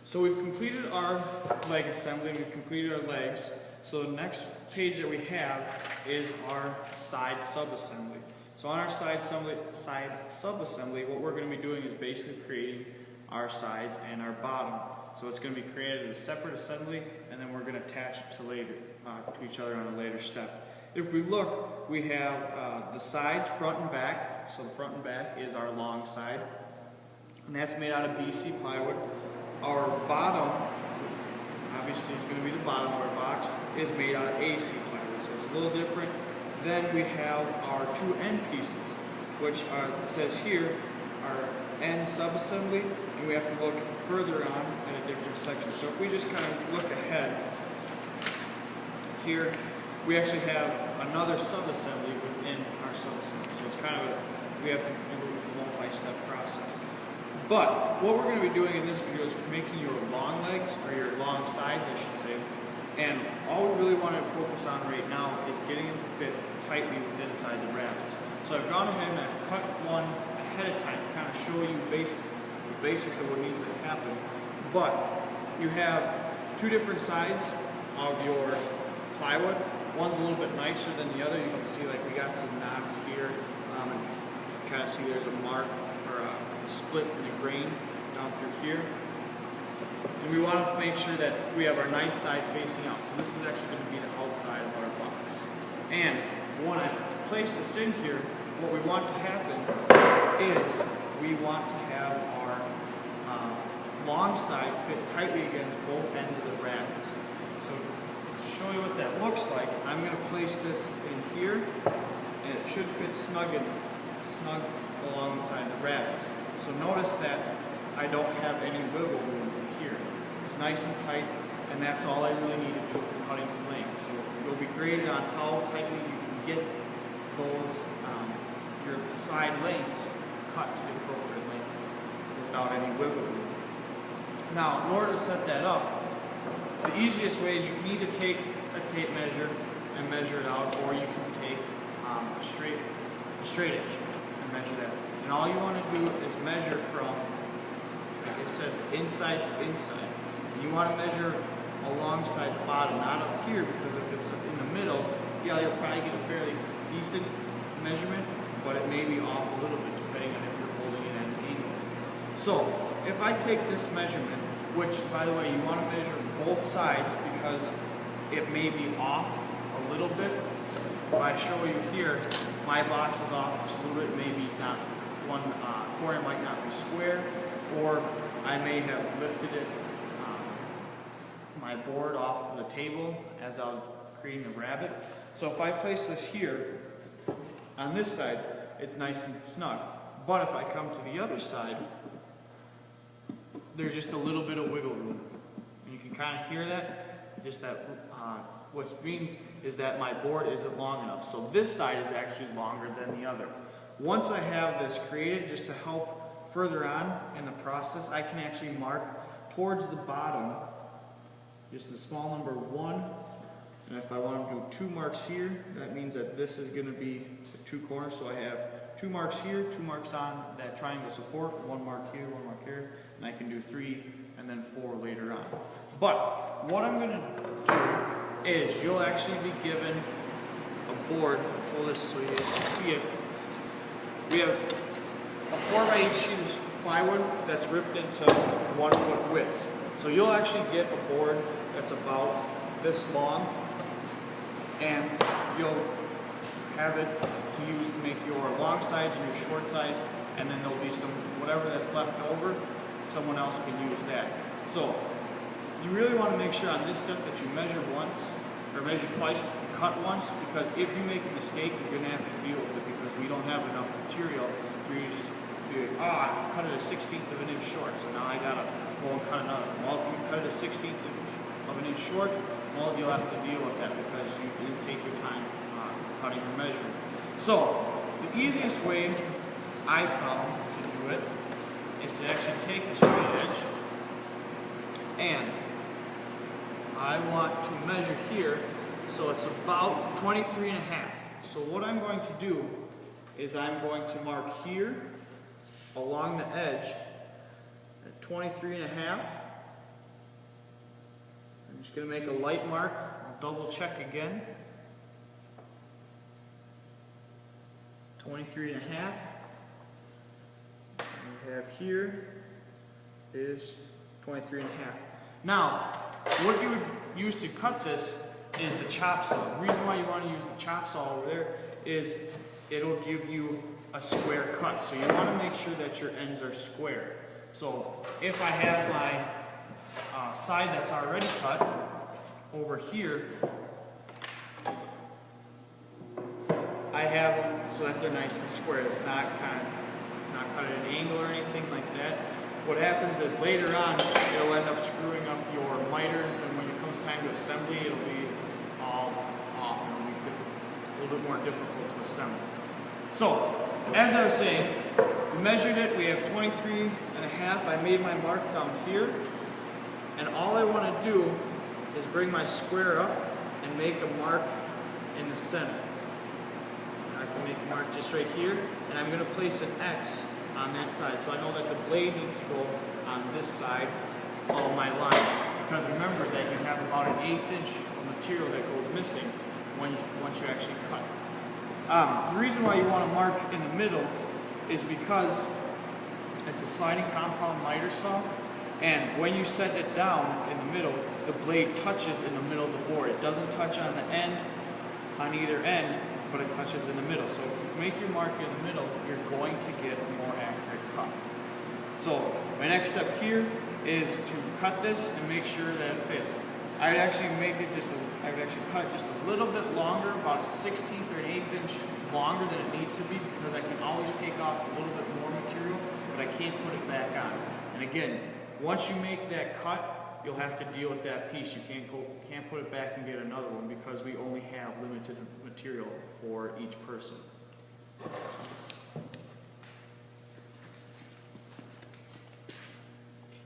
So we've completed our leg assembly, we've completed our legs. So the next page that we have is our side sub-assembly. So on our side sub-assembly, what we're going to be doing is basically creating our sides and our bottom. So it's going to be created as a separate assembly, and then we're going to attach it to each other on a later step. If we look, we have the sides, front and back. So the front and back is our long side, and that's made out of BC plywood. Our bottom, obviously is going to be the bottom of our box, is made out of AC plywood, so it's a little different. Then we have our two end pieces, which are, it says here, our end sub-assembly, and we have to look further on at a different section. So if we just kind of look ahead, here we actually have another sub-assembly within our sub-assembly. So it's kind of we have to do a multi-step process. But what we're going to be doing in this video is making your long legs, or your long sides I should say, and all we really want to focus on right now is getting them to fit tightly within inside the rabbets. So I've gone ahead and I've cut one ahead of time to kind of show you the basics of what needs to happen. But you have two different sides of your plywood. One's a little bit nicer than the other. You can see like we got some knots here, and you kind of see there's a mark or a split in the grain down through here. And we want to make sure that we have our nice side facing out. So this is actually going to be the outside of our box. And when I place this in here, what we want to happen is we want to have our long side fit tightly against both ends of the rabbets. So to show you what that looks like, I'm going to place this in here, and it should fit snug alongside the rabbets. So notice that I don't have any wiggle room here. It's nice and tight, and that's all I really need to do for cutting to length. So you'll be graded on how tightly you can get those your side lengths cut to the appropriate lengths without any wiggle room. Now, in order to set that up, the easiest way is you can either take a tape measure and measure it out, or you can take a straight edge and measure that. And all you want to do is measure from, like I said, inside to inside. And you want to measure alongside the bottom, not up here, because if it's in the middle, yeah, you'll probably get a fairly decent measurement, but it may be off a little bit depending on if you're holding it at an angle. So if I take this measurement, which by the way you want to measure both sides because it may be off a little bit. If I show you here, my box is off just a little bit, maybe not one corner might not be square, or I may have lifted it, my board off the table as I was creating the rabbet. So if I place this here, on this side, it's nice and snug. But if I come to the other side, there's just a little bit of wiggle room. And you can kind of hear that. Just that, what means is that my board isn't long enough. So this side is actually longer than the other. Once I have this created, just to help further on in the process, I can actually mark towards the bottom, just the small number 1. And if I want to do 2 marks here, that means that this is going to be the 2 corners. So I have 2 marks here, 2 marks on that triangle support, 1 mark here, 1 mark here, and I can do 3 and then 4 later on. But what I'm going to do is you'll actually be given a board. I'll pull this so you guys can see it. We have a 4x8 sheet of plywood that's ripped into 1 foot widths. So you'll actually get a board that's about this long, and you'll have it to use to make your long sides and your short sides, and then there'll be some, whatever that's left over, someone else can use that. So you really want to make sure on this step that you measure once, or measure twice, cut once, because if you make a mistake, you're going to have to deal with it, because we don't have enough material for you to just be like, I cut it a 1/16 of an inch short, so now I got to go and cut another. Well, if you cut it a 1/16 of an inch short, well, you'll have to deal with that because you didn't take your time for cutting or measuring. So, the easiest way I found to do it is to actually take a straight edge, and I want to measure here, so it's about 23.5. So what I'm going to do is I'm going to mark here along the edge at 23.5, I'm just going to make a light mark. I'll double check again. 23 and a half. We have here is 23 and a half. Now, what you would use to cut this is the chop saw. The reason why you want to use the chop saw over there is it'll give you a square cut. So you want to make sure that your ends are square. So if I have my side that's already cut over here, I have them so that they're nice and square. It's not cut at an angle or anything like that. What happens is later on it'll end up screwing up your miters, and when it comes time to assembly, it'll be all off and it'll be a little bit more difficult to assemble. So, as I was saying, we measured it, we have 23 and a half. I made my mark down here, and all I want to do is bring my square up and make a mark in the center. I can make a mark just right here, and I'm going to place an X on that side, so I know that the blade needs to go on this side of my line. Because remember that you have about an 1/8 inch of material that goes missing once you actually cut. The reason why you want to mark in the middle is because it's a sliding compound miter saw, and when you set it down in the middle, the blade touches in the middle of the board. It doesn't touch on the end, on either end, but it touches in the middle. So if you make your mark in the middle, you're going to get a more accurate cut. So my next step here is to cut this and make sure that it fits. I'd actually cut it just a little bit longer, about a 1/16 or an 1/8 inch longer than it needs to be, because I can always take off a little bit more material, but I can't put it back on. And again, once you make that cut, you'll have to deal with that piece. You can't put it back and get another one, because we only have limited material for each person.